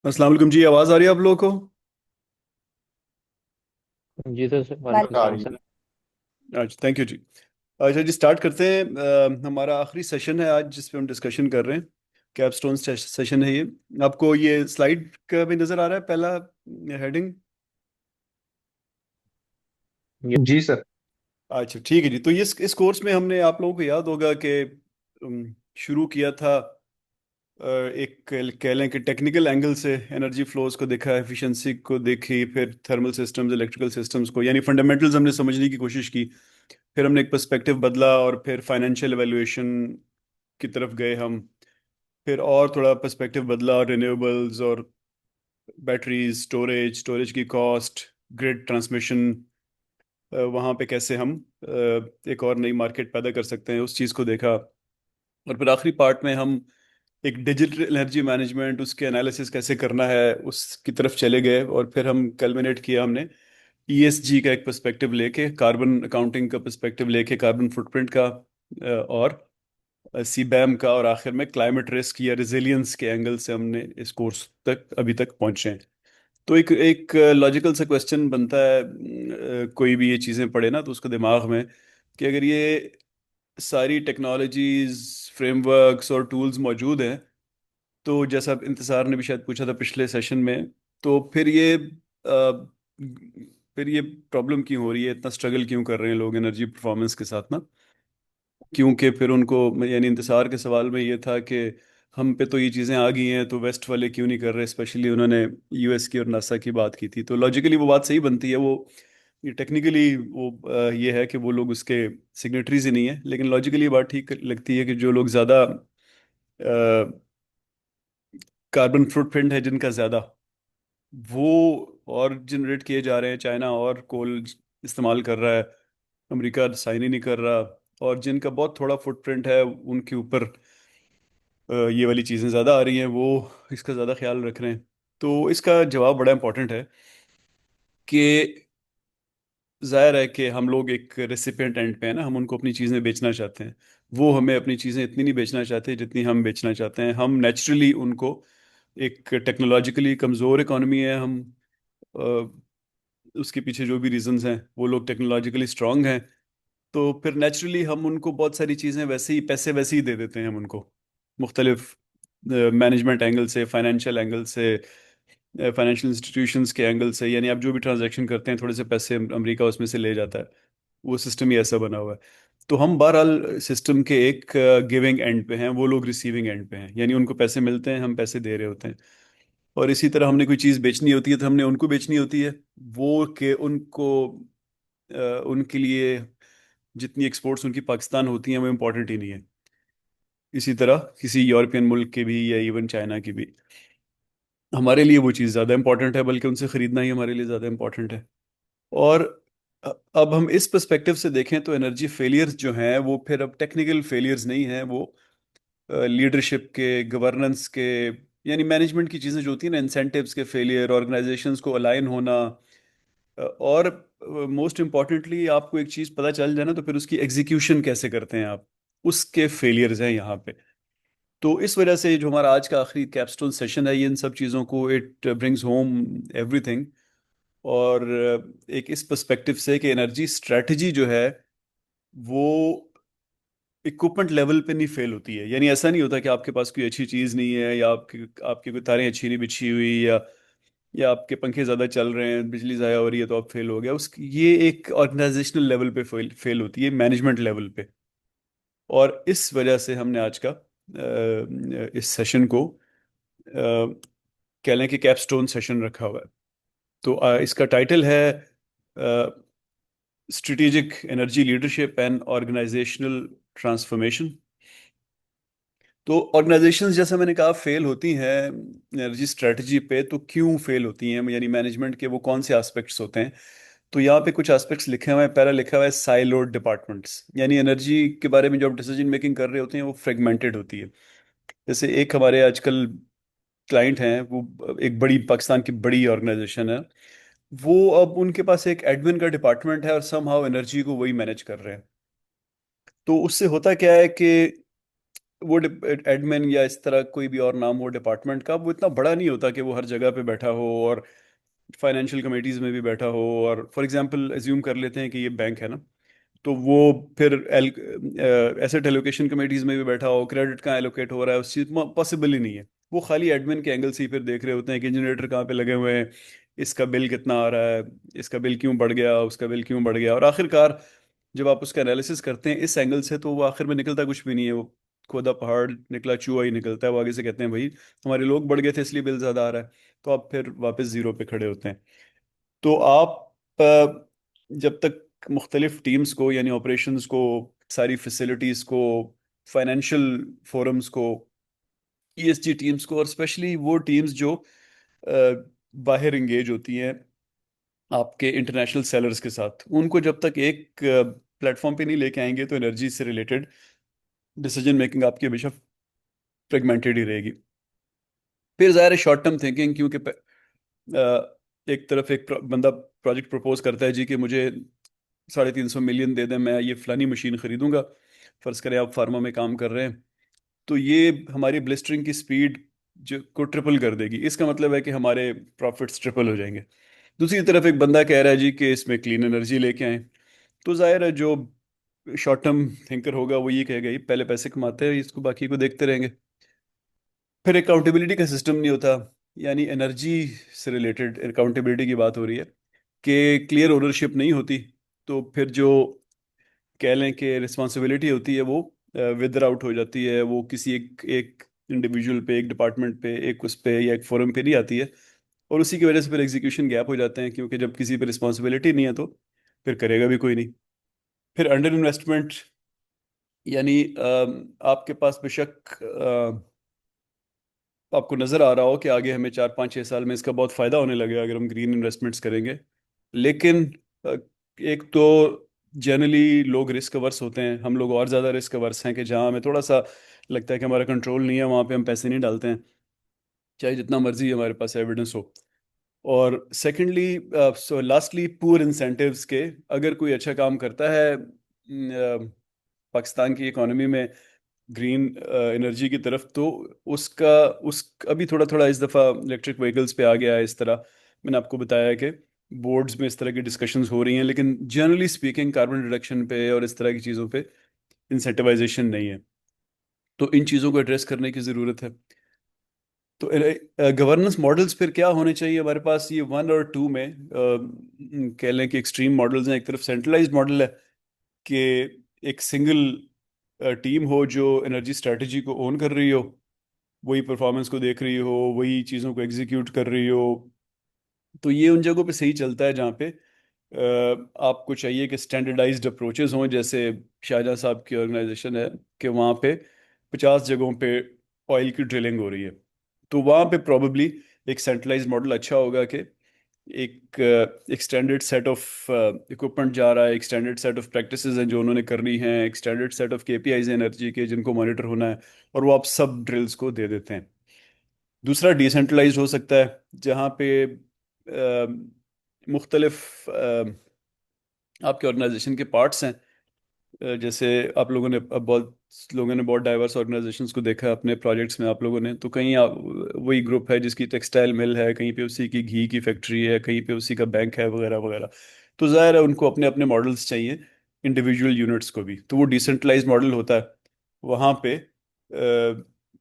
अस्सलाम वालेकुम जी। आवाज़ आ रही है आप लोगों को? जी सर, वालेकुम वालेकुम। सलाम रही सर। है। अच्छा, थैंक यू जी। अच्छा जी, स्टार्ट करते हैं। हमारा आखिरी सेशन है आज जिस पे हम डिस्कशन कर रहे हैं। कैपस्टोन सेशन है ये। आपको ये स्लाइड का भी नज़र आ रहा है, पहला हेडिंग? जी सर। अच्छा, ठीक है जी। तो ये इस कोर्स में हमने, आप लोगों को याद होगा कि शुरू किया था। एक कह लें कि टेक्निकल एंगल से एनर्जी फ्लोज को देखा, एफिशिएंसी को देखी, फिर थर्मल सिस्टम्स, इलेक्ट्रिकल सिस्टम्स को, यानी फंडामेंटल्स हमने समझने की कोशिश की। फिर हमने एक पर्सपेक्टिव बदला और फिर फाइनेंशियल एवेल्युएशन की तरफ गए हम। फिर और थोड़ा पर्सपेक्टिव बदला और रिन्यूएबल्स और बैटरीज, स्टोरेज की कॉस्ट, ग्रिड ट्रांसमिशन, वहाँ पे कैसे हम एक और नई मार्केट पैदा कर सकते हैं, उस चीज़ को देखा। और फिर आखिरी पार्ट में हम एक डिजिटल एनर्जी मैनेजमेंट, उसके एनालिसिस कैसे करना है, उसकी तरफ चले गए। और फिर हम कल्मिनेट किया हमने ईएसजी का एक पर्सपेक्टिव लेके, कार्बन अकाउंटिंग का पर्सपेक्टिव लेके, कार्बन फुटप्रिंट का और सीबैम का, और आखिर में क्लाइमेट रिस्क या रिजिलियंस के एंगल से हमने इस कोर्स तक अभी तक पहुंचे हैं। तो एक एक लॉजिकल सा क्वेश्चन बनता है, कोई भी ये चीज़ें पढ़े ना तो उसको दिमाग में, कि अगर ये सारी टेक्नोलॉजीज, फ्रेमवर्क्स और टूल्स मौजूद हैं, तो जैसा इंतज़ार ने भी शायद पूछा था पिछले सेशन में, तो फिर ये प्रॉब्लम क्यों हो रही है, इतना स्ट्रगल क्यों कर रहे हैं लोग एनर्जी परफॉर्मेंस के साथ ना? क्योंकि फिर उनको, यानी इंतजार के सवाल में ये था कि हम पे तो ये चीज़ें आ गई हैं, तो वेस्ट वाले क्यों नहीं कर रहे? स्पेशली उन्होंने यूएस की और नासा की बात की थी। तो लॉजिकली वो बात सही बनती है। वो ये टेक्निकली वो ये है कि वो लोग उसके सिग्नेटरीज ही नहीं है, लेकिन लॉजिकली ये बात ठीक लगती है कि जो लोग ज़्यादा कार्बन फुटप्रिंट है जिनका ज़्यादा, वो और जनरेट किए जा रहे हैं। चाइना और कोल इस्तेमाल कर रहा है, अमेरिका साइन ही नहीं कर रहा। और जिनका बहुत थोड़ा फुटप्रिंट है उनके ऊपर ये वाली चीज़ें ज़्यादा आ रही हैं, वो इसका ज़्यादा ख्याल रख रहे हैं। तो इसका जवाब बड़ा इंपॉर्टेंट है कि जाहिर है कि हम लोग एक रेसिपिएंट एंड पे है ना, हम उनको अपनी चीज़ें बेचना चाहते हैं। वो हमें अपनी चीज़ें इतनी नहीं बेचना चाहते जितनी हम बेचना चाहते हैं। हम नेचुरली उनको, एक टेक्नोलॉजिकली कमज़ोर इकॉनमी है हम, उसके पीछे जो भी रीजंस हैं, वो लोग टेक्नोलॉजिकली स्ट्रांग हैं। तो फिर नेचुरली हम उनको बहुत सारी चीज़ें वैसे ही, पैसे वैसे ही दे देते हैं हम उनको, मुख्तलिफ मैनेजमेंट एंगल से, फाइनेंशियल एंगल से, फाइनेंशियल इंस्टीट्यूशंस के एंगल से। यानी आप जो भी ट्रांजैक्शन करते हैं, थोड़े से पैसे अमेरिका उसमें से ले जाता है। वो सिस्टम ही ऐसा बना हुआ है। तो हम बहरहाल सिस्टम के एक गिविंग एंड पे हैं, वो लोग रिसीविंग एंड पे हैं, यानी उनको पैसे मिलते हैं, हम पैसे दे रहे होते हैं। और इसी तरह हमने कोई चीज़ बेचनी होती है तो हमने उनको बेचनी होती है। वो के उनको उनके लिए जितनी एक्सपोर्ट्स उनकी पाकिस्तान होती हैं वो इम्पोर्टेंट ही नहीं है। इसी तरह किसी यूरोपियन मुल्क के भी या इवन चाइना की भी, हमारे लिए वो चीज़ ज़्यादा इंपॉर्टेंट है, बल्कि उनसे ख़रीदना ही हमारे लिए ज़्यादा इंपॉर्टेंट है। और अब हम इस पर्सपेक्टिव से देखें तो एनर्जी फेलियर्स जो हैं वो फिर अब टेक्निकल फेलियर्स नहीं हैं, वो लीडरशिप के, गवर्नेंस के, यानी मैनेजमेंट की चीज़ें जो होती हैं ना, इंसेंटिव्स के फेलियर, ऑर्गेनाइजेशंस को अलाइन होना, और मोस्ट इम्पॉर्टेंटली आपको एक चीज़ पता चल जाए ना तो फिर उसकी एग्जीक्यूशन कैसे करते हैं आप, उसके फेलियर्स हैं यहाँ पे। तो इस वजह से जो हमारा आज का आखिरी कैपस्टोन सेशन है, ये इन सब चीज़ों को, इट ब्रिंग्स होम एवरीथिंग। और एक इस पर्सपेक्टिव से कि एनर्जी स्ट्रेटजी जो है वो इक्विपमेंट लेवल पे नहीं फेल होती है। यानी ऐसा नहीं होता कि आपके पास कोई अच्छी चीज़ नहीं है, या आपकी आपकी कोई तारें अच्छी नहीं बिछी हुई, या आपके पंखे ज़्यादा चल रहे हैं, बिजली ज़ाया हो रही है तो आप फेल हो गया। उस ये एक ऑर्गेनाइजेशनल लेवल पे फेल होती है, मैनेजमेंट लेवल पे। और इस वजह से हमने आज का इस सेशन को कह लें कि कैपस्टोन सेशन रखा हुआ है। तो इसका टाइटल है strategic energy leadership and organisational transformation. तो ऑर्गेनाइजेशंस, जैसा मैंने कहा, फेल होती हैं एनर्जी स्ट्रेटजी पे। तो क्यों फेल होती हैं, यानी मैनेजमेंट के वो कौन से एस्पेक्ट्स होते हैं? तो यहाँ पे कुछ एस्पेक्ट्स लिखे हुए हैं। पहला लिखा हुआ है साइलोड डिपार्टमेंट्स, यानी एनर्जी के बारे में जो आप डिसीजन मेकिंग कर रहे होते हैं वो फ्रेगमेंटेड होती है। जैसे एक हमारे आजकल क्लाइंट हैं, वो एक बड़ी पाकिस्तान की बड़ी ऑर्गेनाइजेशन है। वो अब उनके पास एक एडमिन का डिपार्टमेंट है और समहाउ एनर्जी को वही मैनेज कर रहे हैं। तो उससे होता क्या है कि वो एडमिन या इस तरह कोई भी और नाम हो डिपार्टमेंट का, वो इतना बड़ा नहीं होता कि वो हर जगह पे बैठा हो और फाइनेंशियल कमेटीज में भी बैठा हो। और फॉर एग्जांपल एज्यूम कर लेते हैं कि ये बैंक है ना, तो वो फिर एसेट एलोकेशन कमेटीज में भी बैठा हो, क्रेडिट कहाँ एलोकेट हो रहा है उस चीज पॉसिबल ही नहीं है। वो खाली एडमिन के एंगल से ही फिर देख रहे होते हैं कि जनरेटर कहाँ पे लगे हुए हैं, इसका बिल कितना आ रहा है, इसका बिल क्यों बढ़ गया, उसका बिल क्यों बढ़ गया। और आखिरकार जब आप उसका एनालिसिस करते हैं इस एंगल से, तो वो आखिर में निकलता कुछ भी नहीं है। वो खोदा पहाड़ निकला चूहा ही निकलता है। वो आगे से कहते हैं भाई हमारे लोग बढ़ गए थे इसलिए बिल ज्यादा आ रहा है। तो आप फिर वापस जीरो पे खड़े होते हैं। तो आप जब तक मुख्तलिफ टीम्स को यानी ऑपरेशंस को, सारी फैसिलिटीज़ को, फाइनेंशियल फोरम्स को, ईएसजी टीम्स को, और स्पेशली वो टीम्स जो बाहर इंगेज होती हैं आपके इंटरनेशनल सेलर्स के साथ, उनको जब तक एक प्लेटफॉर्म पे नहीं लेके आएंगे तो एनर्जी से रिलेटेड डिसीजन मेकिंग आपकी हमेशा फ्रेगमेंटेड ही रहेगी। फिर ज़ाहिर है शॉर्ट टर्म थिंकिंग, क्योंकि एक तरफ एक बंदा प्रोजेक्ट प्रपोज करता है जी कि मुझे 350 मिलियन दे दें, मैं ये फलानी मशीन खरीदूंगा। फर्ज करें आप फार्मा में काम कर रहे हैं, तो ये हमारी ब्लिस्टरिंग की स्पीड जो को ट्रिपल कर देगी। इसका मतलब है कि हमारे प्रॉफिट्स ट्रिपल हो जाएंगे। दूसरी तरफ एक बंदा कह रहा है जी कि इसमें क्लीन एनर्जी लेके आए, तो जाहिर है जो शॉर्ट टर्म थिंकर होगा वो ये कहेगा ये पहले पैसे कमाते हैं, इसको बाकी को देखते रहेंगे। फिर अकाउंटेबिलिटी का सिस्टम नहीं होता, यानी एनर्जी से रिलेटेड अकाउंटेबिलिटी की बात हो रही है कि क्लियर ओनरशिप नहीं होती। तो फिर जो कह लें कि रिस्पॉन्सिबिलिटी होती है वो विदर आउट हो जाती है, वो किसी एक एक इंडिविजुअल पे, एक डिपार्टमेंट पे, एक उस पे या एक फोरम पे नहीं आती है। और उसी की वजह से फिर एग्जीक्यूशन गैप हो जाते हैं, क्योंकि जब किसी पे रिस्पॉन्सिबिलिटी नहीं है तो फिर करेगा भी कोई नहीं। फिर अंडर इन्वेस्टमेंट, यानी आपके पास बेशक आपको नज़र आ रहा हो कि आगे हमें 4 5 6 साल में इसका बहुत फ़ायदा होने लगेगा अगर हम ग्रीन इन्वेस्टमेंट्स करेंगे, लेकिन अ, एक तो जनरली लोग रिस्क अवर्स होते हैं। हम लोग और ज़्यादा रिस्क अवर्स हैं कि जहाँ हमें थोड़ा सा लगता है कि हमारा कंट्रोल नहीं है वहाँ पे हम पैसे नहीं डालते हैं, चाहे जितना मर्जी हमारे पास एविडेंस हो। और सेकेंडली, सो लास्टली, पुअर इंसेंटिव्स के, अगर कोई अच्छा काम करता है पाकिस्तान की इकोनॉमी में ग्रीन एनर्जी की तरफ, तो उसका उस अभी थोड़ा थोड़ा इस दफ़ा इलेक्ट्रिक व्हीकल्स पे आ गया है। इस तरह मैंने आपको बताया है कि बोर्ड्स में इस तरह की डिस्कशंस हो रही हैं, लेकिन जनरली स्पीकिंग कार्बन रिडक्शन पे और इस तरह की चीज़ों पे इंसेंटिवाइजेशन नहीं है। तो इन चीज़ों को एड्रेस करने की ज़रूरत है। तो गवर्नेंस मॉडल्स फिर क्या होने चाहिए हमारे पास? ये वन और टू में कह लें कि एक्सट्रीम मॉडल्स हैं। एक तरफ सेंट्रलाइज्ड मॉडल है कि एक सिंगल टीम हो जो एनर्जी स्ट्रेटजी को ओन कर रही हो, वही परफॉर्मेंस को देख रही हो, वही चीज़ों को एग्जीक्यूट कर रही हो। तो ये उन जगहों पे सही चलता है जहाँ पे आपको चाहिए कि स्टैंडर्डाइज्ड अप्रोचेस हों। जैसे शाहजहाँ साहब की ऑर्गेनाइजेशन है कि वहाँ पे 50 जगहों पे ऑयल की ड्रिलिंग हो रही है, तो वहाँ पे प्रॉब्ली एक सेंट्रलाइज्ड मॉडल अच्छा होगा कि एक स्टैंडर्ड सेट ऑफ इक्विपमेंट जा रहा है, एक स्टैंडर्ड सेट ऑफ प्रैक्टिसेस हैं जो उन्होंने करनी है, एक standard set of KPIs energy के जिनको मॉनिटर होना है, और वो आप सब ड्रिल्स को दे देते हैं। दूसरा डिसेंट्रलाइज हो सकता है जहाँ पे मुख्तलिफ आपके ऑर्गेनाइजेशन के पार्ट्स हैं। जैसे आप लोगों ने अब बहुत लोगों ने बहुत डाइवर्स ऑर्गेनाइजेशंस को देखा है अपने प्रोजेक्ट्स में। आप लोगों ने तो कहीं वही ग्रुप है जिसकी टेक्सटाइल मिल है, कहीं पे उसी की घी की फैक्ट्री है, कहीं पे उसी का बैंक है, वगैरह वगैरह। तो जाहिर है उनको अपने अपने मॉडल्स चाहिए, इंडिविजुअल यूनिट्स को भी। तो वो डिसेंट्रलाइज मॉडल होता है। वहाँ पे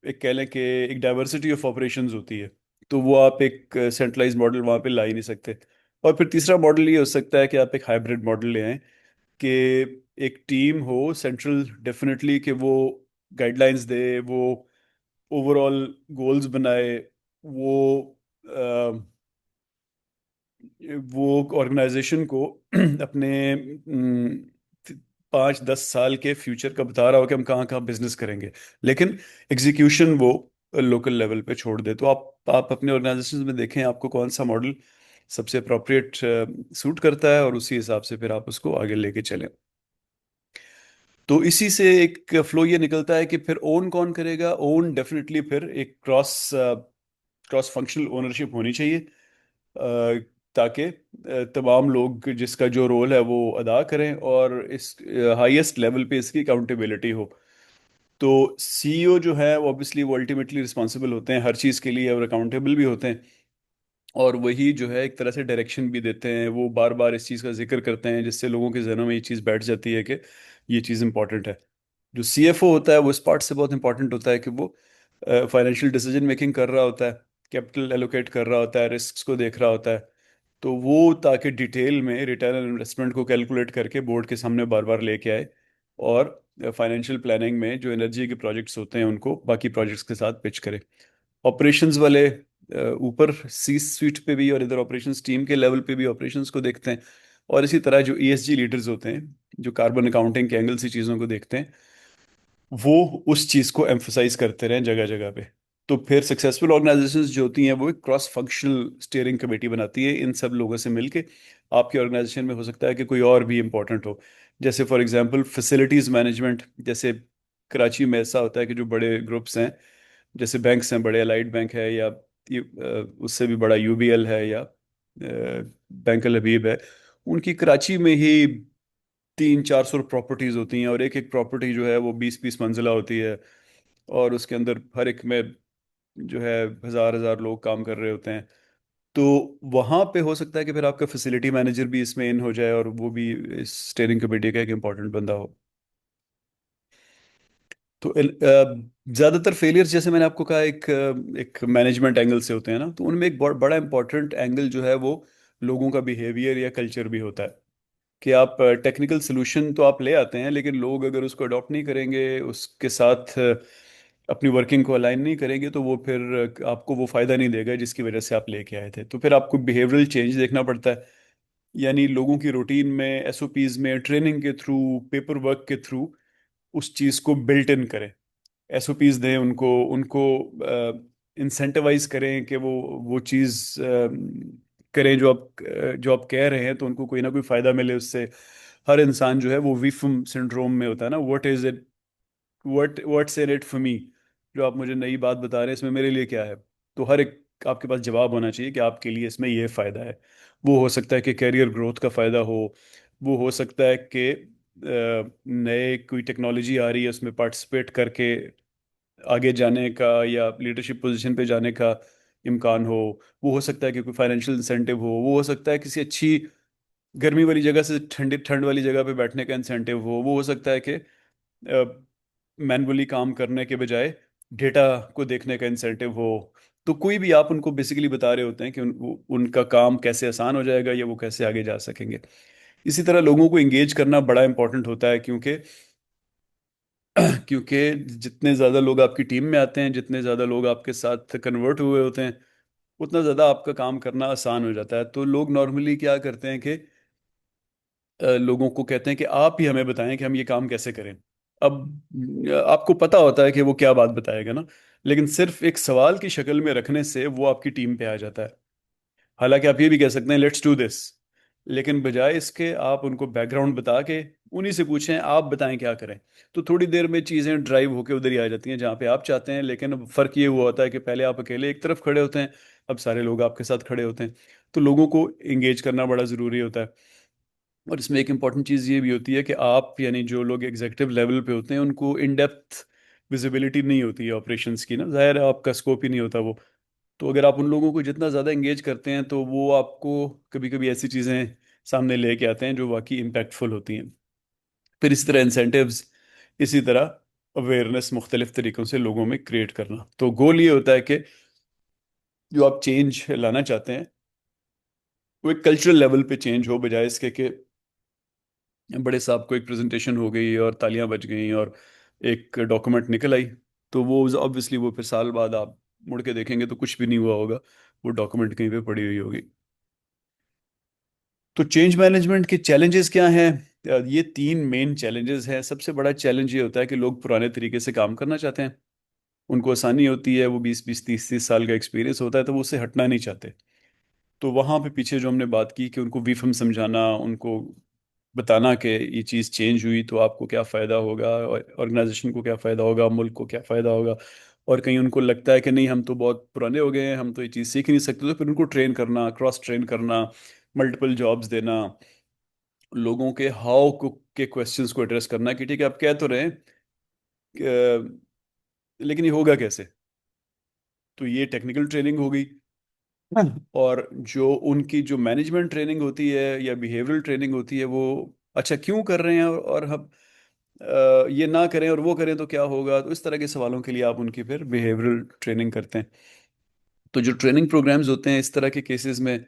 एक कह लें कि एक डाइवर्सिटी ऑफ ऑपरेशंस होती है, तो वो आप एक सेंट्रलाइज मॉडल वहाँ पे ला ही नहीं सकते। और फिर तीसरा मॉडल ये हो सकता है कि आप एक हाइब्रिड मॉडल ले आएं कि एक टीम हो सेंट्रल डेफिनेटली, कि वो गाइडलाइंस दे, वो ओवरऑल गोल्स बनाए, वो वो ऑर्गेनाइजेशन को अपने 5 10 साल के फ्यूचर का बता रहा हो कि हम कहाँ कहाँ बिजनेस करेंगे, लेकिन एग्जीक्यूशन वो लोकल लेवल पे छोड़ दे। तो आप अपने ऑर्गेनाइजेशन में देखें आपको कौन सा मॉडल सबसे अप्रोप्रिएट सूट करता है, और उसी हिसाब से फिर आप उसको आगे लेके चलें। तो इसी से एक फ्लो ये निकलता है कि फिर ओन कौन करेगा। ओन डेफिनेटली फिर एक क्रॉस क्रॉस फंक्शनल ओनरशिप होनी चाहिए, ताकि तमाम लोग जिसका जो रोल है वो अदा करें और इस हाईएस्ट लेवल पे इसकी अकाउंटेबिलिटी हो। तो सीईओ जो है वो ऑब्वियसली वो अल्टीमेटली रिस्पॉन्सिबल होते हैं हर चीज़ के लिए और अकाउंटेबल भी होते हैं। और वही जो है एक तरह से डायरेक्शन भी देते हैं, वो बार बार इस चीज़ का जिक्र करते हैं जिससे लोगों के जहनों में ये चीज़ बैठ जाती है कि ये चीज़ इंपॉर्टेंट है। जो सीएफओ होता है वो इस पार्ट से बहुत इंपॉर्टेंट होता है कि वो फाइनेंशियल डिसीजन मेकिंग कर रहा होता है, कैपिटल एलोकेट कर रहा होता है, रिस्क को देख रहा होता है। तो वो ताकि डिटेल में रिटर्न ऑन इन्वेस्टमेंट को कैलकुलेट करके बोर्ड के सामने बार बार लेके आए, और फाइनेंशियल प्लानिंग में जो एनर्जी के प्रोजेक्ट्स होते हैं उनको बाकी प्रोजेक्ट्स के साथ पिच करे। ऑपरेशंस वाले ऊपर सी स्वीट पे भी और इधर ऑपरेशंस टीम के लेवल पे भी ऑपरेशंस को देखते हैं। और इसी तरह जो ईएसजी लीडर्स होते हैं जो कार्बन अकाउंटिंग के एंगल से चीज़ों को देखते हैं, वो उस चीज़ को एम्फसाइज करते रहें जगह जगह पे। तो फिर सक्सेसफुल ऑर्गेनाइजेशंस जो होती हैं वो एक क्रॉस फंक्शनल स्टीयरिंग कमेटी बनाती है इन सब लोगों से मिलके। आपके ऑर्गेनाइजेशन में हो सकता है कि कोई और भी इंपॉर्टेंट हो, जैसे फॉर एग्जांपल फैसिलिटीज मैनेजमेंट। जैसे कराची में ऐसा होता है कि जो बड़े ग्रुप्स हैं, जैसे बैंक्स हैं, बड़े अलाइड बैंक है, या उससे भी बड़ा यूबीएल है, या बैंक अल हबीब है, उनकी कराची में ही 300-400 प्रॉपर्टीज होती हैं, और एक एक प्रॉपर्टी जो है वो 20-20 मंजिला होती है। और उसके अंदर हर एक में जो है हजार हजार लोग काम कर रहे होते हैं। तो वहां पे हो सकता है कि फिर आपका फैसिलिटी मैनेजर भी इसमें इन हो जाए और वो भी इस स्टीयरिंग कमेटी का एक इम्पोर्टेंट बंदा हो। तो ज्यादातर फेलियर्स जैसे मैंने आपको कहा एक मैनेजमेंट एंगल से होते हैं ना, तो उनमें एक बहुत बड़ा इंपॉर्टेंट एंगल जो है वो लोगों का बिहेवियर या कल्चर भी होता है। कि आप टेक्निकल सोल्यूशन तो आप ले आते हैं, लेकिन लोग अगर उसको अडॉप्ट नहीं करेंगे, उसके साथ अपनी वर्किंग को अलाइन नहीं करेंगे, तो वो फिर आपको वो फायदा नहीं देगा जिसकी वजह से आप लेके आए थे। तो फिर आपको बिहेवियरल चेंज देखना पड़ता है, यानी लोगों की रूटीन में, एसओपीज में, ट्रेनिंग के थ्रू, पेपर वर्क के थ्रू उस चीज़ को बिल्ट इन करें। एसओपीज दें उनको उनको इंसेंटिवाइज करें कि वो चीज़ करें जो आप कह रहे हैं, तो उनको कोई ना कोई फायदा मिले उससे। हर इंसान जो है वो विफम सिंड्रोम में होता है ना, what is it, what's in it for me. जो आप मुझे नई बात बता रहे हैं इसमें मेरे लिए क्या है। तो हर एक आपके पास जवाब होना चाहिए कि आपके लिए इसमें ये फायदा है। वो हो सकता है कि कैरियर ग्रोथ का फायदा हो, वो हो सकता है कि नए कोई टेक्नोलॉजी आ रही है उसमें पार्टिसिपेट करके आगे जाने का या लीडरशिप पोजीशन पे जाने का इम्कान हो। वो हो सकता है कि कोई फाइनेंशियल इंसेंटिव हो, वो हो सकता है किसी अच्छी गर्मी वाली जगह से ठंडी ठंड वाली जगह पे बैठने का इंसेंटिव हो, वो हो सकता है कि मैनुअली काम करने के बजाय डेटा को देखने का इंसेंटिव हो। तो कोई भी आप उनको बेसिकली बता रहे होते हैं कि उनका काम कैसे आसान हो जाएगा या वो कैसे आगे जा सकेंगे। इसी तरह लोगों को एंगेज करना बड़ा इंपॉर्टेंट होता है, क्योंकि क्योंकि जितने ज़्यादा लोग आपकी टीम में आते हैं, जितने ज़्यादा लोग आपके साथ कन्वर्ट हुए होते हैं, उतना ज़्यादा आपका काम करना आसान हो जाता है। तो लोग नॉर्मली क्या करते हैं कि लोगों को कहते हैं कि आप ही हमें बताएं कि हम ये काम कैसे करें। अब आपको पता होता है कि वो क्या बात बताएगा ना, लेकिन सिर्फ एक सवाल की शक्ल में रखने से वो आपकी टीम पे आ जाता है। हालांकि आप ये भी कह सकते हैं लेट्स डू दिस, लेकिन बजाय इसके आप उनको बैकग्राउंड बता के उन्हीं से पूछें आप बताएं क्या करें। तो थोड़ी देर में चीज़ें ड्राइव होके उधर ही आ जाती हैं जहाँ पे आप चाहते हैं। लेकिन अब फ़र्क ये हुआ होता है कि पहले आप अकेले एक तरफ खड़े होते हैं, अब सारे लोग आपके साथ खड़े होते हैं। तो लोगों को इंगेज करना बड़ा ज़रूरी होता है। और इसमें एक इम्पॉर्टेंट चीज़ ये भी होती है कि आप, यानी जो लोग एग्जीक्यूटिव लेवल पे होते हैं, उनको इन डेप्थ विजिबिलिटी नहीं होती है ऑपरेशंस की ना, जाहिर है आपका स्कोप ही नहीं होता वो। तो अगर आप उन लोगों को जितना ज़्यादा एंगेज करते हैं तो वो आपको कभी कभी ऐसी चीज़ें सामने लेके आते हैं जो वाकई इम्पैक्टफुल होती हैं। फिर इसी तरह इंसेंटिव्स, इसी तरह अवेयरनेस मुख्तलिफ तरीकों से लोगों में क्रिएट करना। तो गोल ये होता है कि जो आप चेंज लाना चाहते हैं वो एक कल्चरल लेवल पे चेंज हो, बजाय इसके कि बड़े साहब को एक प्रेजेंटेशन हो गई और तालियां बज गई और एक डॉक्यूमेंट निकल आई। तो वो ऑब्वियसली वो फिर साल बाद आप मुड़ के देखेंगे तो कुछ भी नहीं हुआ होगा, वो डॉक्यूमेंट कहीं पे पड़ी हुई होगी। तो चेंज मैनेजमेंट के चैलेंजेस क्या हैं? ये तीन मेन चैलेंजेस हैं। सबसे बड़ा चैलेंज ये होता है कि लोग पुराने तरीके से काम करना चाहते हैं, उनको आसानी होती है, वो 20-20 30-30 साल का एक्सपीरियंस होता है, तो वो उससे हटना नहीं चाहते। तो वहाँ पे पीछे जो हमने बात की कि उनको विफम समझाना, उनको बताना कि ये चीज़ चेंज हुई तो आपको क्या फ़ायदा होगा, ऑर्गेनाइजेशन को क्या फ़ायदा होगा, मुल्क को क्या फ़ायदा होगा। और कहीं उनको लगता है कि नहीं हम तो बहुत पुराने हो गए हैं, हम तो ये चीज़ सीख नहीं सकते, तो फिर उनको ट्रेन करना, क्रॉस ट्रेन करना, मल्टीपल जॉब्स देना, लोगों के हाउ को के क्वेश्चंस को एड्रेस करना कि ठीक है आप कह तो रहे हैं लेकिन ये होगा कैसे? तो ये टेक्निकल ट्रेनिंग हो गई। और जो उनकी जो मैनेजमेंट ट्रेनिंग होती है या बिहेवियरल ट्रेनिंग होती है वो अच्छा क्यों कर रहे हैं, और हम ये ना करें और वो करें तो क्या होगा, तो इस तरह के सवालों के लिए आप उनकी फिर बिहेवियरल ट्रेनिंग करते हैं। तो जो ट्रेनिंग प्रोग्राम्स होते हैं इस तरह के केसेस में,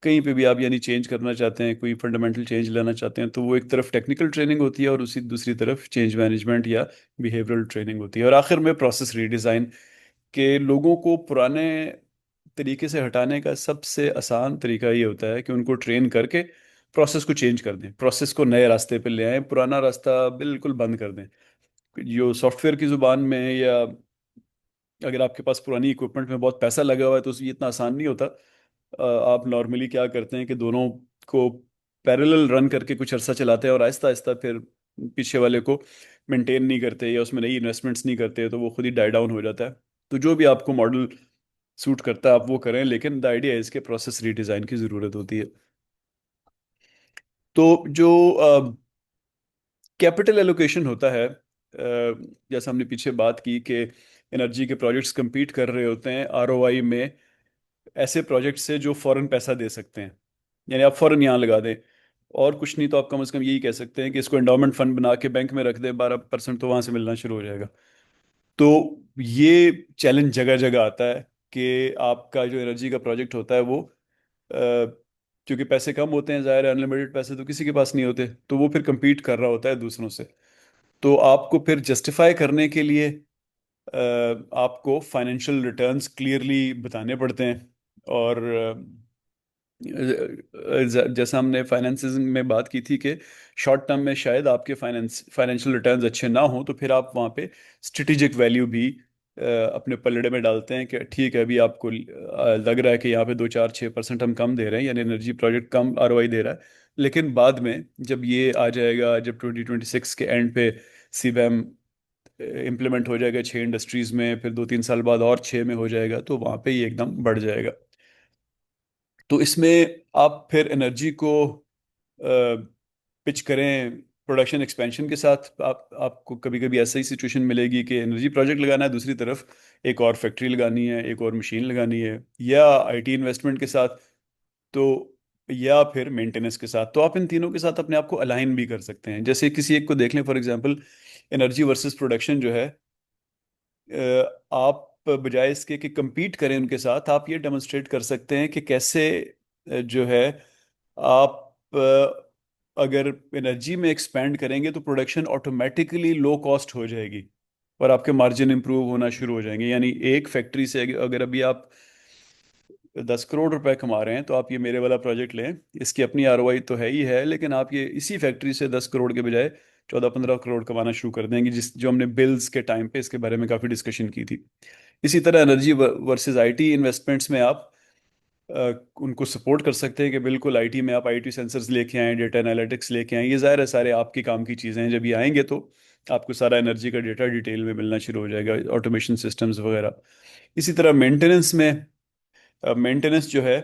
कहीं पे भी आप यानी चेंज करना चाहते हैं, कोई फंडामेंटल चेंज लाना चाहते हैं, तो वो एक तरफ टेक्निकल ट्रेनिंग होती है और उसी दूसरी तरफ चेंज मैनेजमेंट या बिहेवियरल ट्रेनिंग होती है। और आखिर में प्रोसेस रीडिज़ाइन, के लोगों को पुराने तरीके से हटाने का सबसे आसान तरीका ये होता है कि उनको ट्रेन करके प्रोसेस को चेंज कर दें, प्रोसेस को नए रास्ते पे ले आएं, पुराना रास्ता बिल्कुल बंद कर दें। जो सॉफ्टवेयर की जुबान में, या अगर आपके पास पुरानी इक्विपमेंट में बहुत पैसा लगा हुआ है तो ये इतना आसान नहीं होता। आप नॉर्मली क्या करते हैं कि दोनों को पैरेलल रन करके कुछ अरसा चलाते हैं और आहिस्ता आहिस्ता फिर पीछे वाले को मेंटेन नहीं करते या उसमें नई इन्वेस्टमेंट्स नहीं करते, तो वो खुद ही डाई डाउन हो जाता है। तो जो भी आपको मॉडल सूट करता है आप वो करें, लेकिन द आइडिया है इसके प्रोसेस रीडिज़ाइन की ज़रूरत होती है। तो जो कैपिटल एलोकेशन होता है, जैसा हमने पीछे बात की कि एनर्जी के प्रोजेक्ट्स compete कर रहे होते हैं आरओआई में ऐसे प्रोजेक्ट से जो फौरन पैसा दे सकते हैं, यानी आप फौरन यहाँ लगा दें। और कुछ नहीं तो आप कम से कम यही कह सकते हैं कि इसको एंडोमेंट फंड बना के बैंक में रख दें, 12% तो वहां से मिलना शुरू हो जाएगा। तो ये चैलेंज जगह जगह आता है कि आपका जो एनर्जी का प्रोजेक्ट होता है वो क्योंकि पैसे कम होते हैं, ज़ाहिर है अनलिमिटेड पैसे तो किसी के पास नहीं होते, तो वो फिर compete कर रहा होता है दूसरों से। तो आपको फिर जस्टिफाई करने के लिए आपको फाइनेंशियल रिटर्न्स क्लियरली बताने पड़ते हैं। और जैसा हमने फाइनेंसिस में बात की थी कि शॉर्ट टर्म में शायद आपके फाइनेंशियल रिटर्न्स अच्छे ना हो, तो फिर आप वहाँ पे स्ट्रेटेजिक वैल्यू भी अपने पलड़े में डालते हैं कि ठीक है अभी आपको लग रहा है कि यहाँ पे 2 4 6% हम कम दे रहे हैं, यानी एनर्जी प्रोजेक्ट कम आरओआई दे रहा है। लेकिन बाद में जब ये आ जाएगा, जब 2026 के एंड पे सीबैम इम्प्लीमेंट हो जाएगा 6 इंडस्ट्रीज में, फिर 2 3 साल बाद और 6 में हो जाएगा, तो वहाँ पे ये एकदम बढ़ जाएगा। तो इसमें आप फिर एनर्जी को पिच करें प्रोडक्शन एक्सपेंशन के साथ। आपको कभी कभी ऐसा ही सिचुएशन मिलेगी कि एनर्जी प्रोजेक्ट लगाना है, दूसरी तरफ एक और फैक्ट्री लगानी है, एक और मशीन लगानी है, या आईटी इन्वेस्टमेंट के साथ, तो या फिर मेंटेनेंस के साथ। तो आप इन तीनों के साथ अपने आप को अलाइन भी कर सकते हैं। जैसे किसी एक को देख लें, for example energy versus production जो है, आप बजाय इसके कि compete करें उनके साथ, आप ये डेमोन्स्ट्रेट कर सकते हैं कि कैसे जो है आप अगर एनर्जी में एक्सपेंड करेंगे तो प्रोडक्शन ऑटोमेटिकली लो कॉस्ट हो जाएगी और आपके मार्जिन इंप्रूव होना शुरू हो जाएंगे। यानी एक फैक्ट्री से अगर अभी आप 10 करोड़ रुपए कमा रहे हैं, तो आप ये मेरे वाला प्रोजेक्ट लें, इसकी अपनी आरओआई तो है ही है, लेकिन आप ये इसी फैक्ट्री से 10 करोड़ के बजाय 14 15 करोड़ कमाना शुरू कर देंगे, जिस जो हमने बिल्स के टाइम पे इसके बारे में काफ़ी डिस्कशन की थी। इसी तरह एनर्जी वर्सेस आईटी इन्वेस्टमेंट्स में आप उनको सपोर्ट कर सकते हैं कि बिल्कुल आईटी में आप आईटी सेंसर्स लेके आएँ, डेटा एनालिटिक्स लेके आएँ। ये ज़ाहिर है सारे आपके काम की चीज़ें हैं, जब ये आएंगे तो आपको सारा एनर्जी का डेटा डिटेल में मिलना शुरू हो जाएगा, ऑटोमेशन सिस्टम्स वगैरह। इसी तरह मेंटेनेंस में, मेंटेनेंस जो है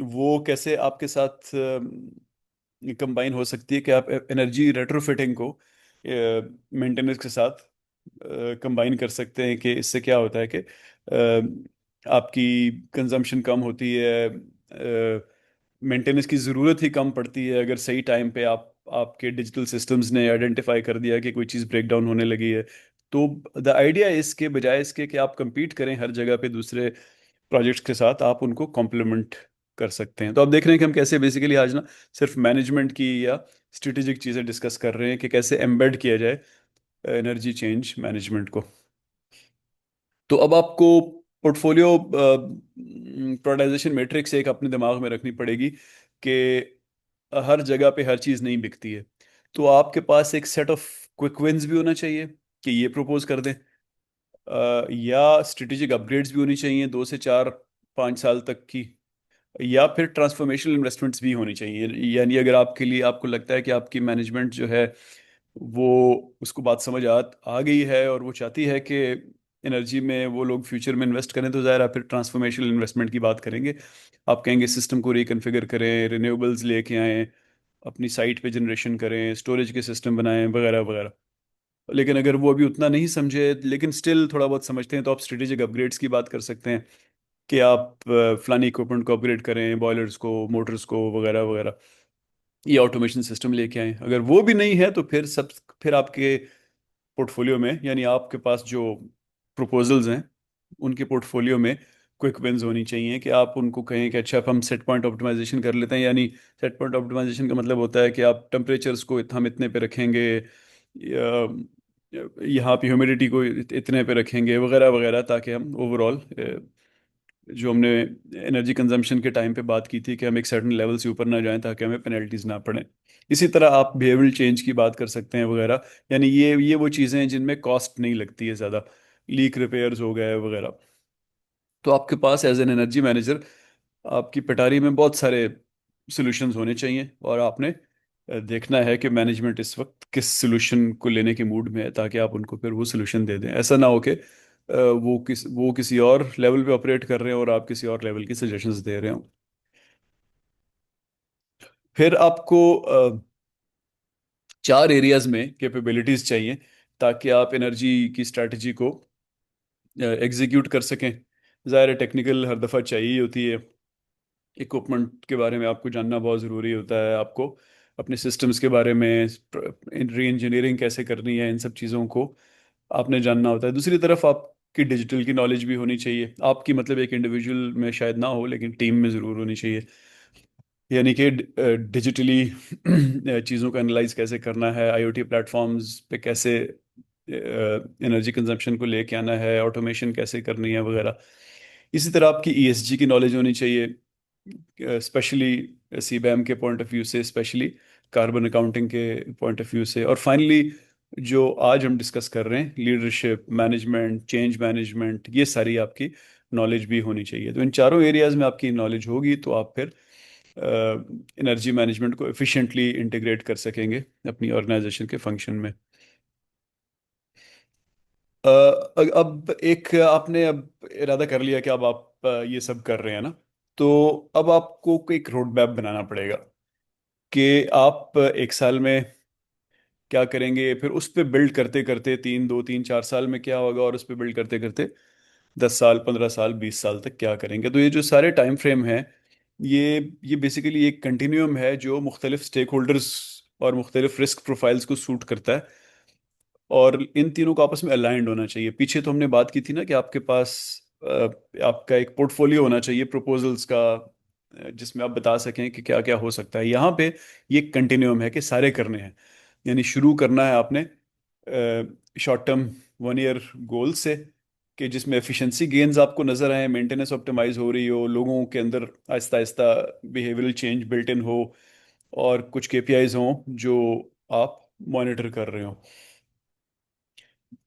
वो कैसे आपके साथ कंबाइन हो सकती है कि आप एनर्जी रेट्रोफिटिंग को मेंटेनेंस के साथ कंबाइन कर सकते हैं। कि इससे क्या होता है कि आपकी कंजम्पशन कम होती है, मेंटेनेंस की ज़रूरत ही कम पड़ती है अगर सही टाइम पे आपके डिजिटल सिस्टम्स ने आइडेंटिफाई कर दिया कि कोई चीज़ ब्रेक डाउन होने लगी है। तो द आइडिया इसके बजाय इसके कि आप compete करें हर जगह पे दूसरे प्रोजेक्ट्स के साथ, आप उनको कॉम्प्लीमेंट कर सकते हैं। तो आप देख रहे हैं कि हम कैसे बेसिकली आज ना सिर्फ मैनेजमेंट की या स्ट्रेटेजिक चीज़ें डिस्कस कर रहे हैं कि कैसे एम्बेड किया जाए एनर्जी चेंज मैनेजमेंट को। तो अब आपको पोर्टफोलियो प्रायोरिटाइजेशन मैट्रिक्स एक अपने दिमाग में रखनी पड़ेगी कि हर जगह पे हर चीज़ नहीं बिकती है। तो आपके पास एक सेट ऑफ क्विक विंस भी होना चाहिए कि ये प्रपोज कर दें, या स्ट्रेटेजिक अपग्रेड्स भी होनी चाहिए 2 से 4 5 साल तक की, या फिर ट्रांसफॉर्मेशनल इन्वेस्टमेंट्स भी होनी चाहिए। यानी अगर आपके लिए आपको लगता है कि आपकी मैनेजमेंट जो है वो उसको बात समझ आ गई है और वो चाहती है कि एनर्जी में वो लोग फ्यूचर में इन्वेस्ट करें, तो ज़ाहिर है फिर ट्रांसफॉर्मेशनल इन्वेस्टमेंट की बात करेंगे। आप कहेंगे सिस्टम को रिकन्फिगर करें, रिन्यूएबल्स लेके आएँ, अपनी साइट पे जनरेशन करें, स्टोरेज के सिस्टम बनाएं, वगैरह वगैरह। लेकिन अगर वो अभी उतना नहीं समझे लेकिन स्टिल थोड़ा बहुत समझते हैं, तो आप स्ट्रेटेजिक अपग्रेड्स की बात कर सकते हैं कि आप फलानी इक्विपमेंट को अपग्रेड करें, बॉयलर्स को, मोटर्स को, वगैरह वगैरह, ये ऑटोमेशन सिस्टम लेके आए। अगर वो भी नहीं है तो फिर आपके पोर्टफोलियो में, यानी आपके पास जो प्रपोजल्स हैं उनके पोर्टफोलियो में क्विक विंस होनी चाहिए, कि आप उनको कहें कि अच्छा अब हम सेट पॉइंट ऑप्टिमाइजेशन कर लेते हैं। यानी सेट पॉइंट ऑप्टिमाइजेशन का मतलब होता है कि आप टेम्परेचर्स को हम इतने पे रखेंगे, यहाँ पे ह्यूमिडिटी को इतने पे रखेंगे, वगैरह वगैरह, ताकि हम ओवरऑल जो हमने एनर्जी कंजम्पशन के टाइम पे बात की थी कि हम एक सर्टेन लेवल से ऊपर ना जाएं ताकि हमें पेनल्टीज ना पड़े। इसी तरह आप बिहेवियरल चेंज की बात कर सकते हैं वगैरह। यानी ये वो चीज़ें हैं जिनमें कॉस्ट नहीं लगती है ज़्यादा, लीक रिपेयर्स हो गए वगैरह। तो आपके पास एज एन एनर्जी मैनेजर आपकी पटारी में बहुत सारे सॉल्यूशंस होने चाहिए, और आपने देखना है कि मैनेजमेंट इस वक्त किस सॉल्यूशन को लेने के मूड में है, ताकि आप उनको फिर वो सॉल्यूशन दे दें। ऐसा ना हो कि वो किसी और लेवल पे ऑपरेट कर रहे हैं और आप किसी और लेवल की सजेशंस दे रहे हो। फिर आपको 4 एरियाज में कैपेबिलिटीज चाहिए, ताकि आप एनर्जी की स्ट्रैटेजी को एग्जीक्यूट कर सकें। ज़ाहिर है टेक्निकल हर दफ़ा चाहिए ही होती है, इक्विपमेंट के बारे में आपको जानना बहुत ज़रूरी होता है, आपको अपने सिस्टम्स के बारे में री इंजीनियरिंग कैसे करनी है, इन सब चीज़ों को आपने जानना होता है। दूसरी तरफ आपकी डिजिटल की नॉलेज भी होनी चाहिए, आपकी मतलब एक इंडिविजुअल में शायद ना हो लेकिन टीम में ज़रूर होनी चाहिए। यानी कि डिजिटली चीज़ों को एनालाइज कैसे करना है, आईओटी प्लेटफॉर्म्स पे कैसे एनर्जी कंजम्पशन को लेके आना है, ऑटोमेशन कैसे करनी है वगैरह। इसी तरह आपकी ईएसजी की नॉलेज होनी चाहिए, स्पेशली सीबैम के पॉइंट ऑफ व्यू से, स्पेशली कार्बन अकाउंटिंग के पॉइंट ऑफ व्यू से। और फाइनली जो आज हम डिस्कस कर रहे हैं, लीडरशिप, मैनेजमेंट, चेंज मैनेजमेंट, ये सारी आपकी नॉलेज भी होनी चाहिए। तो इन चारों एरियाज में आपकी नॉलेज होगी तो आप फिर एनर्जी मैनेजमेंट को एफिशिएंटली इंटीग्रेट कर सकेंगे अपनी ऑर्गेनाइजेशन के फंक्शन में। अब एक आपने अब इरादा कर लिया कि अब आप ये सब कर रहे हैं ना, तो अब आपको एक रोड मैप बनाना पड़ेगा कि आप 1 साल में क्या करेंगे, फिर उस पे बिल्ड करते करते 2 3 4 साल में क्या होगा, और उस पे बिल्ड करते करते 10 साल, 15 साल, 20 साल तक क्या करेंगे। तो ये जो सारे टाइम फ्रेम हैं, ये बेसिकली एक कंटिन्यूम है जो मुख्तलिफ स्टेक होल्डर्स और मुख्तलिफ रिस्क प्रोफाइल्स को सूट करता है, और इन तीनों को आपस में अलाइंड होना चाहिए। पीछे तो हमने बात की थी ना कि आपके पास आपका एक पोर्टफोलियो होना चाहिए प्रपोजल्स का, जिसमें आप बता सकें कि क्या क्या हो सकता है। यहाँ पे ये कंटिन्यूम है कि सारे करने हैं। यानी शुरू करना है आपने शॉर्ट टर्म 1 ईयर गोल से, कि जिसमें एफिशिएंसी गेन्स आपको नजर आए, मेंटेनेंस ऑप्टिमाइज हो रही हो, लोगों के अंदर Aahista Aahista behavioural change built in हो, और कुछ केपीआईज हों जो आप मॉनिटर कर रहे हो।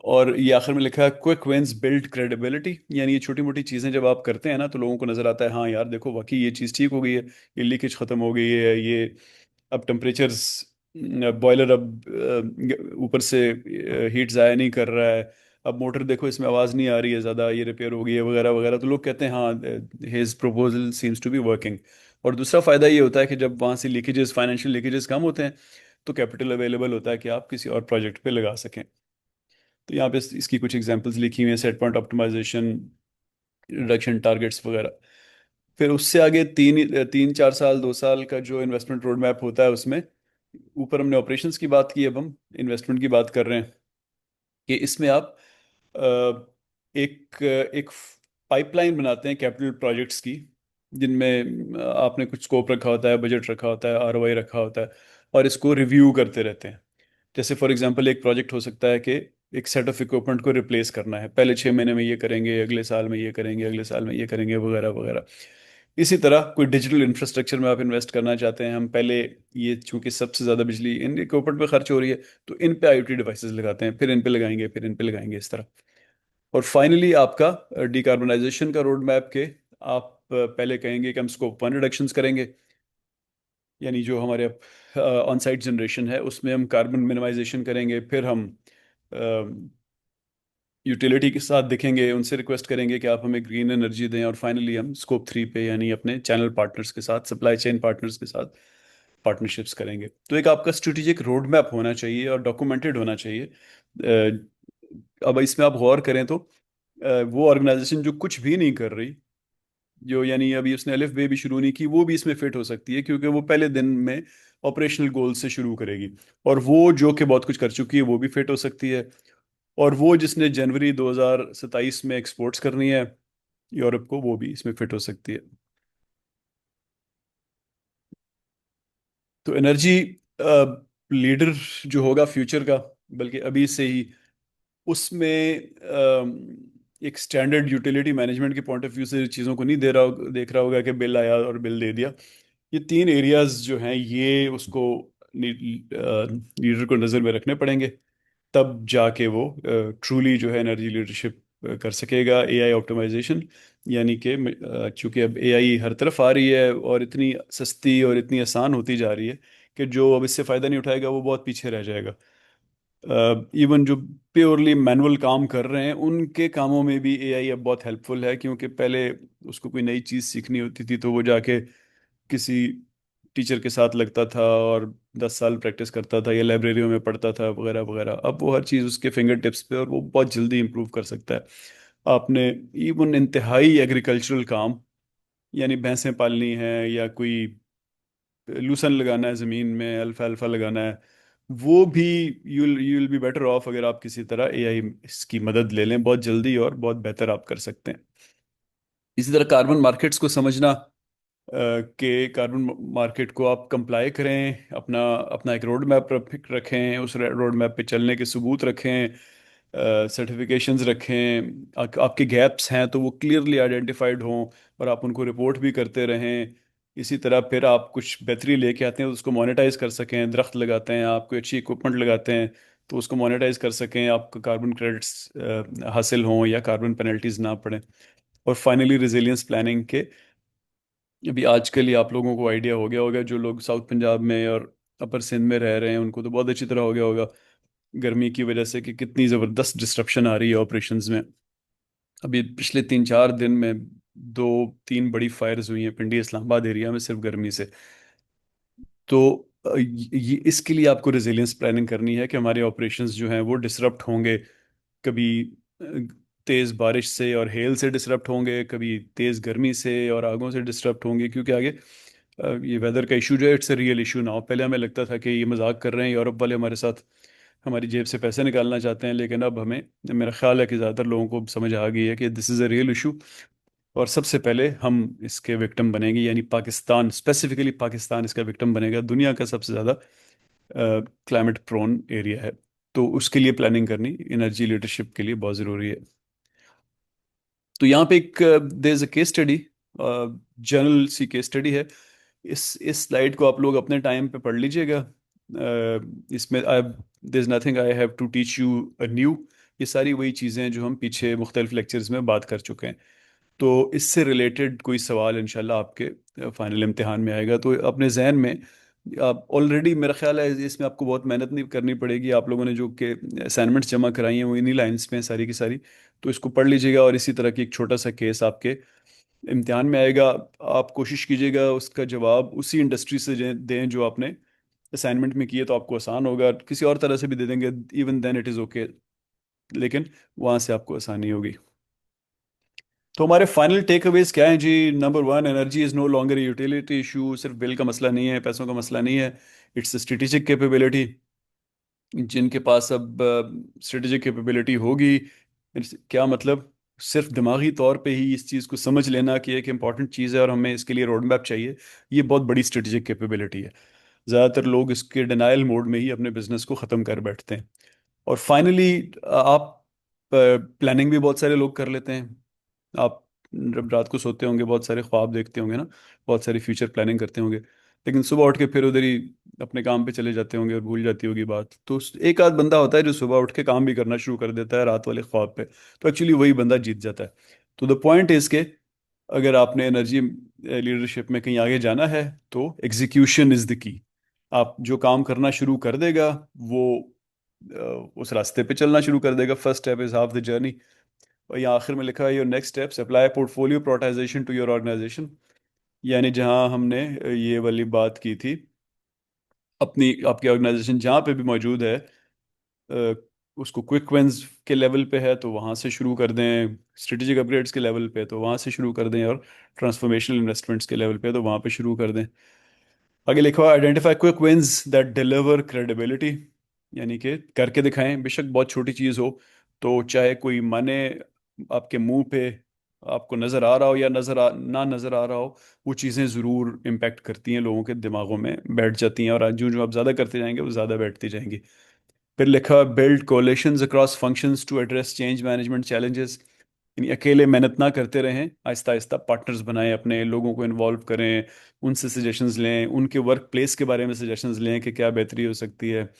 और ये आखिर में लिखा है क्विक विंस बिल्ड क्रेडिबिलिटी। यानी ये छोटी मोटी चीज़ें जब आप करते हैं ना, तो लोगों को नजर आता है हाँ यार देखो वाकई ये चीज़ ठीक हो गई है, ये लीकेज ख़त्म हो गई है, ये अब टेम्परेचर्स, बॉयलर अब ऊपर से हीट ज़ाया नहीं कर रहा है, अब मोटर देखो इसमें आवाज़ नहीं आ रही है ज़्यादा, ये रिपेयर हो गई है वगैरह वगैरह। तो लोग कहते हैं हाँ his proposal seems to be working. और दूसरा फ़ायदा ये होता है कि जब वहाँ से लीकेजेस, फाइनेंशियल लीकेजेस कम होते हैं, तो कैपिटल अवेलेबल होता है कि आप किसी और प्रोजेक्ट पे लगा सकें। तो यहाँ पे इसकी कुछ एग्जांपल्स लिखी हुई हैं, set point optimisation, reduction targets वगैरह। फिर उससे आगे 3 4 साल, 2 साल का जो इन्वेस्टमेंट रोड मैप होता है, उसमें ऊपर हमने ऑपरेशंस की बात की, अब हम इन्वेस्टमेंट की बात कर रहे हैं कि इसमें आप एक एक पाइपलाइन बनाते हैं कैपिटल प्रोजेक्ट्स की, जिनमें आपने कुछ स्कोप रखा होता है, बजट रखा होता है, आरओआई रखा होता है, और इसको रिव्यू करते रहते हैं। जैसे फॉर एग्जांपल एक प्रोजेक्ट हो सकता है कि एक सेट ऑफ इक्विपमेंट को रिप्लेस करना है, पहले 6 महीने में ये करेंगे, अगले साल में ये करेंगे, अगले साल में ये करेंगे, वगैरह वगैरह। इसी तरह कोई डिजिटल इंफ्रास्ट्रक्चर में आप इन्वेस्ट करना चाहते हैं, हम पहले ये चूंकि सबसे ज़्यादा बिजली इन इक्विपमेंट पे खर्च हो रही है, तो इन पे आईओटी डिवाइसेस लगाते हैं, फिर इन पे लगाएंगे, फिर इन पे लगाएंगे, इस तरह। और फाइनली आपका डिकार्बोनाइजेशन का रोड मैप के आप पहले कहेंगे कि हम स्कोप 1 रिडक्शंस करेंगे, यानी जो हमारे ऑन साइट जनरेशन है उसमें हम कार्बन मिनिमाइजेशन करेंगे। फिर हम यूटिलिटी के साथ दिखेंगे, उनसे रिक्वेस्ट करेंगे कि आप हमें ग्रीन एनर्जी दें। और फाइनली हम स्कोप 3 पे, यानी अपने चैनल पार्टनर्स के साथ, सप्लाई चेन पार्टनर्स के साथ पार्टनरशिप्स करेंगे। तो एक आपका स्ट्रेटेजिक रोड मैप होना चाहिए और डॉक्यूमेंटेड होना चाहिए। अब इसमें आप गौर करें तो वो ऑर्गेनाइजेशन जो कुछ भी नहीं कर रही, जो यानी अभी उसने अलिफ बे भी शुरू नहीं की, वो भी इसमें फिट हो सकती है, क्योंकि वो पहले दिन में ऑपरेशनल गोल से शुरू करेगी। और वो जो कि बहुत कुछ कर चुकी है वो भी फिट हो सकती है। और वो जिसने जनवरी 2027 में एक्सपोर्ट्स करनी है यूरोप को, वो भी इसमें फिट हो सकती है। तो एनर्जी लीडर जो होगा फ्यूचर का, बल्कि अभी से ही उसमें एक स्टैंडर्ड यूटिलिटी मैनेजमेंट के पॉइंट ऑफ व्यू से चीज़ों को नहीं देख रहा होगा कि बिल आया और बिल दे दिया। ये तीन एरियाज जो हैं ये उसको लीडर को नज़र में रखने पड़ेंगे। तब जाके वो ट्रूली जो है एनर्जी लीडरशिप कर सकेगा। एआई ऑप्टिमाइजेशन, यानी कि चूंकि अब एआई हर तरफ आ रही है और इतनी सस्ती और इतनी आसान होती जा रही है कि जो अब इससे फ़ायदा नहीं उठाएगा वो बहुत पीछे रह जाएगा। इवन जो प्योरली मैनुअल काम कर रहे हैं उनके कामों में भी एआई अब बहुत हेल्पफुल है, क्योंकि पहले उसको कोई नई चीज़ सीखनी होती थी तो वो जाके किसी टीचर के साथ लगता था और 10 साल प्रैक्टिस करता था या लाइब्रेरियों में पढ़ता था वगैरह वगैरह। अब वो हर चीज़ उसके फिंगर टिप्स पे और वो बहुत जल्दी इंप्रूव कर सकता है। आपने इवन इंतहाई एग्रीकल्चरल काम, यानी भैंसें पालनी है या कोई लूसन लगाना है ज़मीन में, अल्फा अल्फा लगाना है, वो भी you will be better of अगर आप किसी तरह एआई इसकी मदद ले लें। बहुत जल्दी और बहुत बेहतर आप कर सकते हैं। इसी तरह कार्बन मार्केट्स को समझना, कि कार्बन मार्केट को आप कंप्लाई करें, अपना अपना एक रोड मैप रखें, उस रोड मैप पे चलने के सबूत रखें, सर्टिफिकेशंस रखें। आपके गैप्स हैं तो वो क्लियरली आइडेंटिफाइड हों और आप उनको रिपोर्ट भी करते रहें। इसी तरह फिर आप कुछ बेहतरी लेके आते हैं तो उसको मोनेटाइज कर सकें। दरख्त लगाते हैं, आप कोई अच्छी इक्विपमेंट लगाते हैं तो उसको मोनेटाइज कर सकें, आपको कार्बन क्रेडिट्स हासिल हों या कार्बन पेनल्टीज ना पड़ें। और फाइनली रिजिलियंस प्लानिंग के, अभी आजकल ही आप लोगों को आइडिया हो गया होगा, जो लोग साउथ पंजाब में और अपर सिंध में रह रहे हैं उनको तो बहुत अच्छी तरह हो गया होगा गर्मी की वजह से कि कितनी ज़बरदस्त डिस्ट्रप्शन आ रही है ऑपरेशंस में। अभी पिछले 3-4 दिन में 2-3 बड़ी फायर्स हुई हैं पिंडी इस्लामाबाद एरिया में सिर्फ गर्मी से। तो इसके लिए आपको रेजिलियंस प्लानिंग करनी है कि हमारे ऑपरेशंस जो हैं वो डिसरप्ट होंगे। कभी अ, तेज़ बारिश से और हेल से डिसरप्ट होंगे, कभी तेज़ गर्मी से और आगों से डिसरप्ट होंगे, क्योंकि आगे ये वेदर का इशू जो है it's a real issue now. पहले हमें लगता था कि ये मजाक कर रहे हैं यूरोप वाले हमारे साथ, हमारी जेब से पैसे निकालना चाहते हैं, लेकिन अब हमें, मेरा ख्याल है कि ज़्यादातर लोगों को समझ आ गई है कि this is a real issue. और सबसे पहले हम इसके विक्टिम बनेंगे, यानी पाकिस्तान, स्पेसिफिकली पाकिस्तान इसका विक्टिम बनेगा। दुनिया का सबसे ज़्यादा क्लाइमेट प्रोन एरिया है। तो उसके लिए प्लानिंग करनी एनर्जी लीडरशिप के लिए बहुत ज़रूरी है। तो यहाँ पे एक there is a case study, general C case study है। इस स्लाइड को आप लोग अपने टाइम पे पढ़ लीजिएगा। इसमें I there is nothing I have to teach you anew. ये सारी वही चीज़ें हैं जो हम पीछे मुख्तलिफ लेक्चर्स में बात कर चुके हैं। तो इससे रिलेटेड कोई सवाल इंशाल्लाह आपके फाइनल इम्तिहान में आएगा तो अपने जहन में आप ऑलरेडी, मेरा ख्याल है इसमें आपको बहुत मेहनत नहीं करनी पड़ेगी। आप लोगों ने जो कि असाइनमेंट्स जमा कराई हैं वो इन्हीं लाइंस में हैं सारी की सारी। तो इसको पढ़ लीजिएगा और इसी तरह की एक छोटा सा केस आपके इम्तिहान में आएगा। आप कोशिश कीजिएगा उसका जवाब उसी इंडस्ट्री से दें जो आपने असाइनमेंट में किए, तो आपको आसान होगा। किसी और तरह से भी दे देंगे even then it is okay, लेकिन वहाँ से आपको आसानी होगी। तो हमारे फाइनल टेक अवेज क्या हैं जी? Number one, energy is no longer utility issue. सिर्फ बिल का मसला नहीं है, पैसों का मसला नहीं है, इट्स स्ट्रेटेजिक कैपेबिलिटी। जिनके पास अब स्ट्रेटेजिक कैपेबिलिटी होगी, क्या मतलब, सिर्फ दिमागी तौर पे ही इस चीज़ को समझ लेना कि एक इम्पॉर्टेंट चीज़ है और हमें इसके लिए रोड मैप चाहिए, ये बहुत बड़ी स्ट्रेटेजिक कैपेबिलिटी है। ज़्यादातर लोग इसके डिनायल मोड में ही अपने बिजनेस को ख़त्म कर बैठते हैं। और फाइनली आप प्लानिंग भी बहुत सारे लोग कर लेते हैं। आप जब रात को सोते होंगे बहुत सारे ख्वाब देखते होंगे ना, बहुत सारी फ्यूचर प्लानिंग करते होंगे, लेकिन सुबह उठ के फिर उधर ही अपने काम पे चले जाते होंगे और भूल जाती होगी बात। तो एक आध बंदा होता है जो सुबह उठ के काम भी करना शुरू कर देता है रात वाले ख्वाब पे, तो एक्चुअली वही बंदा जीत जाता है। तो द पॉइंट इज के अगर आपने एनर्जी लीडरशिप में कहीं आगे जाना है तो एग्जीक्यूशन इज द की। आप जो काम करना शुरू कर देगा वो उस रास्ते पे चलना शुरू कर देगा। First step is half the journey. और यहाँ आखिर में लिखा है your next steps apply portfolio prioritisation to your organisation, यानी जहाँ हमने ये वाली बात की थी अपनी आपकी ऑर्गेनाइजेशन जहाँ पे भी मौजूद है, अ, उसको क्विक विंस के लेवल पे है तो वहाँ से शुरू कर दें, स्ट्रेटेजिक अपग्रेड्स के लेवल पे तो वहाँ से शुरू कर दें, और ट्रांसफॉर्मेशनल इन्वेस्टमेंट्स के लेवल पे तो वहाँ पे शुरू कर दें। आगे लिखा हुआ identify quick wins that deliver credibility, यानी कि करके दिखाएं, बेशक बहुत छोटी चीज़ हो, तो चाहे कोई माने आपके मुंह पे आपको नज़र आ रहा हो या ना नज़र आ रहा हो, वो चीज़ें ज़रूर इम्पेक्ट करती हैं, लोगों के दिमागों में बैठ जाती हैं, और आज जो जो आप ज़्यादा करते जाएंगे वो ज़्यादा बैठती जाएंगी। फिर लिखा build coalitions across functions to address change management challenges, यानी अकेले मेहनत ना करते रहें, आहिस्ता आहिस्ता पार्टनर्स बनाएं, अपने लोगों को इन्वॉल्व करें, उनसे सजेशंस लें, उनके वर्क प्लेस के बारे में सजेशंस लें कि क्या बेहतरी हो सकती है।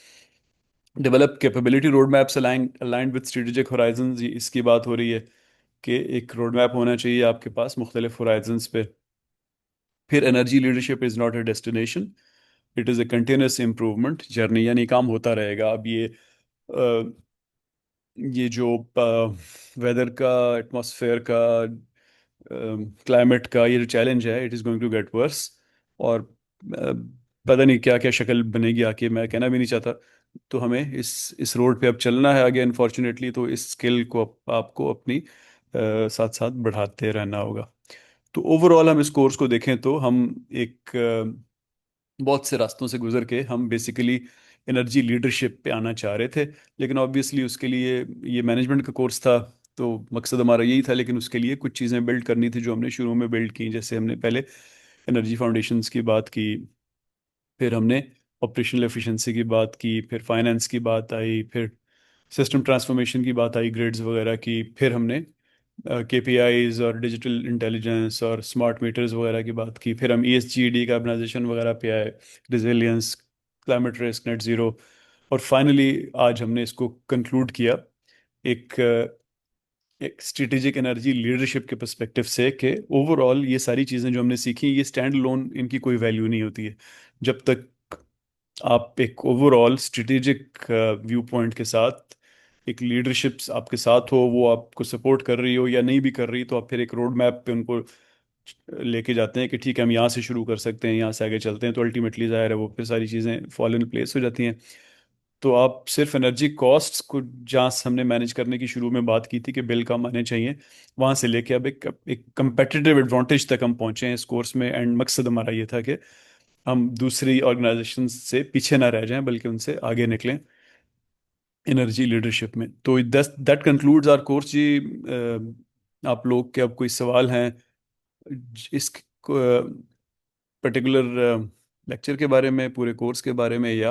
Develop capability road maps aligned with strategic horizons, इसकी बात हो रही है कि एक रोड मैप होना चाहिए आपके पास मुख्तलिफ होराइजंस पे। फिर energy leadership is not a destination, it is a continuous improvement journey, यानी काम होता रहेगा। अब ये जो वेदर का, एटमॉस्फेयर का, क्लाइमेट का ये जो चैलेंज है, it is going to get worse, और पता नहीं क्या क्या शक्ल बनेगी आके, मैं कहना भी नहीं चाहता। तो हमें इस रोड पे अब चलना है आगे, अनफॉर्चुनेटली, तो इस स्किल को आपको अपनी साथ साथ बढ़ाते रहना होगा। तो ओवरऑल हम इस कोर्स को देखें तो हम एक बहुत से रास्तों से गुजर के हम बेसिकली एनर्जी लीडरशिप पे आना चाह रहे थे, लेकिन ऑब्वियसली उसके लिए ये मैनेजमेंट का कोर्स था, तो मकसद हमारा यही था, लेकिन उसके लिए कुछ चीज़ें बिल्ड करनी थी जो हमने शुरू में बिल्ड की, जैसे हमने पहले एनर्जी फाउंडेशंस की बात की, फिर हमने ऑपरेशनल एफिशिएंसी की बात की, फिर फाइनेंस की बात आई, फिर सिस्टम ट्रांसफॉर्मेशन की बात आई, ग्रिड्स वगैरह की, फिर हमने केपीआईज और डिजिटल इंटेलिजेंस और स्मार्ट मीटर्स वगैरह की बात की, फिर हम ईएसजी डिकार्बनाइजेशन वगैरह पे आए, resilience, climate risk, net zero, और फाइनली आज हमने इसको कंक्लूड किया एक एक स्ट्रेटेजिक एनर्जी लीडरशिप के पर्सपेक्टिव से, कि ओवरऑल ये सारी चीज़ें जो हमने सीखी, ये स्टैंड लोन इनकी कोई वैल्यू नहीं होती है जब तक आप एक ओवरऑल स्ट्रेटेजिक व्यू पॉइंट के साथ, एक लीडरशिप आपके साथ हो, वो आपको सपोर्ट कर रही हो या नहीं भी कर रही, तो आप फिर एक रोड मैप पे उनको लेके जाते हैं कि ठीक है हम यहाँ से शुरू कर सकते हैं, यहाँ से आगे चलते हैं, तो अल्टीमेटली ज़ाहिर है वो फिर सारी चीज़ें फॉल इन प्लेस हो जाती हैं। तो आप सिर्फ एनर्जी कॉस्ट्स को जहाँ से हमने मैनेज करने की शुरू में बात की थी कि बिल कम आने चाहिए, वहाँ से लेके अब एक कंपेटिटिव एडवांटेज तक हम पहुँचे हैं इस कोर्स में, एंड मकसद हमारा ये था कि हम दूसरी ऑर्गेनाइजेशन से पीछे ना रह जाएं बल्कि उनसे आगे निकलें एनर्जी लीडरशिप में। तो दैट कंक्लूड्स आवर कोर्स जी। आप लोग के अब कोई सवाल हैं इस पर्टिकुलर लेक्चर के बारे में, पूरे कोर्स के बारे में, या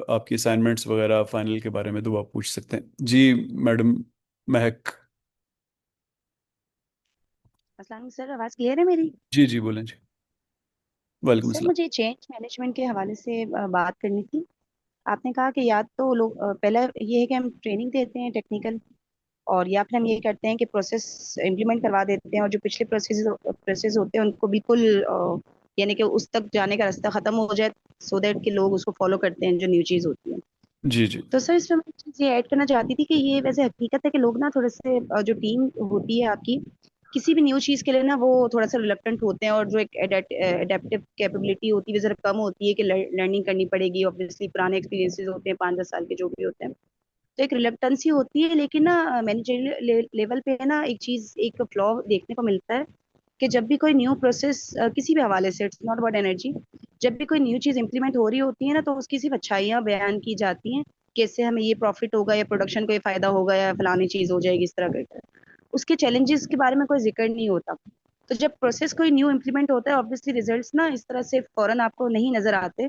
आपकी असाइनमेंट्स वगैरह फाइनल के बारे में, तो आप पूछ सकते हैं जी। मैडम महक। अस्सलाम वालेकुम सर, आवाज़ क्लियर है मेरी? जी जी बोलें जी। वालेकुम सर अस्सलाम। मुझे चेंज मैनेजमेंट के हवाले से बात करनी थी। आपने कहा कि या तो लोग पहला ये है कि हम ट्रेनिंग देते हैं टेक्निकल, और या फिर हम ये करते हैं कि प्रोसेस इम्प्लीमेंट करवा देते हैं, और जो पिछले प्रोसेस होते हैं उनको बिल्कुल यानी कि उस तक जाने का रास्ता खत्म हो जाए, सो दैट कि लोग उसको फॉलो करते हैं जो न्यू चीज़ होती है। जी जी तो सर इसमें मैं एक चीज़ ये ऐड करना चाहती थी कि ये वैसे हकीकत है कि लोग ना थोड़े से जो टीम होती है आपकी, किसी भी न्यू चीज़ के लिए ना वो थोड़ा सा रिलक्टेंट होते हैं, और जो एक एडेप्टिव कैपेबिलिटी होती है वो जरा कम होती है कि लर्निंग करनी पड़ेगी। ऑब्वियसली पुराने एक्सपीरियंसेस होते हैं, 5-10 साल के जो भी होते हैं, तो एक रिलक्टेंसी होती है। लेकिन ना मैनेजरियल लेवल पे है ना एक चीज़, एक फ्लॉ देखने को मिलता है कि जब भी कोई न्यू प्रोसेस किसी भी हवाले से, इट्स नॉट अबाउट एनर्जी, जब भी कोई न्यू चीज़ इंप्लीमेंट हो रही होती है ना, तो उसकी सिर्फ अच्छाइयाँ बयान की जाती हैं कि इससे हमें ये प्रॉफिट होगा या प्रोडक्शन को ये फायदा होगा या फलानी चीज़ हो जाएगी, इस तरह करके। उसके चैलेंजेस के बारे में कोई जिक्र नहीं होता। तो जब प्रोसेस कोई न्यू इंप्लीमेंट होता है, ऑब्वियसली रिजल्ट्स ना इस तरह से फौरन आपको नहीं नजर आते।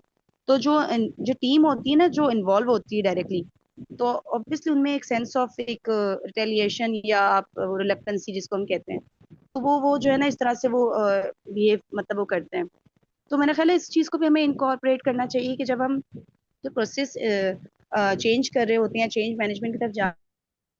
तो जो जो टीम होती है ना, जो इन्वॉल्व होती है डायरेक्टली, तो ऑब्वियसली उनमें एक सेंस ऑफ एक रिटेलिएशन या आप रिलक्टेंसी जिसको हम कहते हैं, तो वो जो है ना इस तरह से वो बिहेव मतलब वो करते हैं। तो मेरा ख्याल है इस चीज़ को भी हमें इनकॉर्पोरेट करना चाहिए कि जब हम जो प्रोसेस चेंज कर रहे होते हैं, चेंज मैनेजमेंट की तरफ जा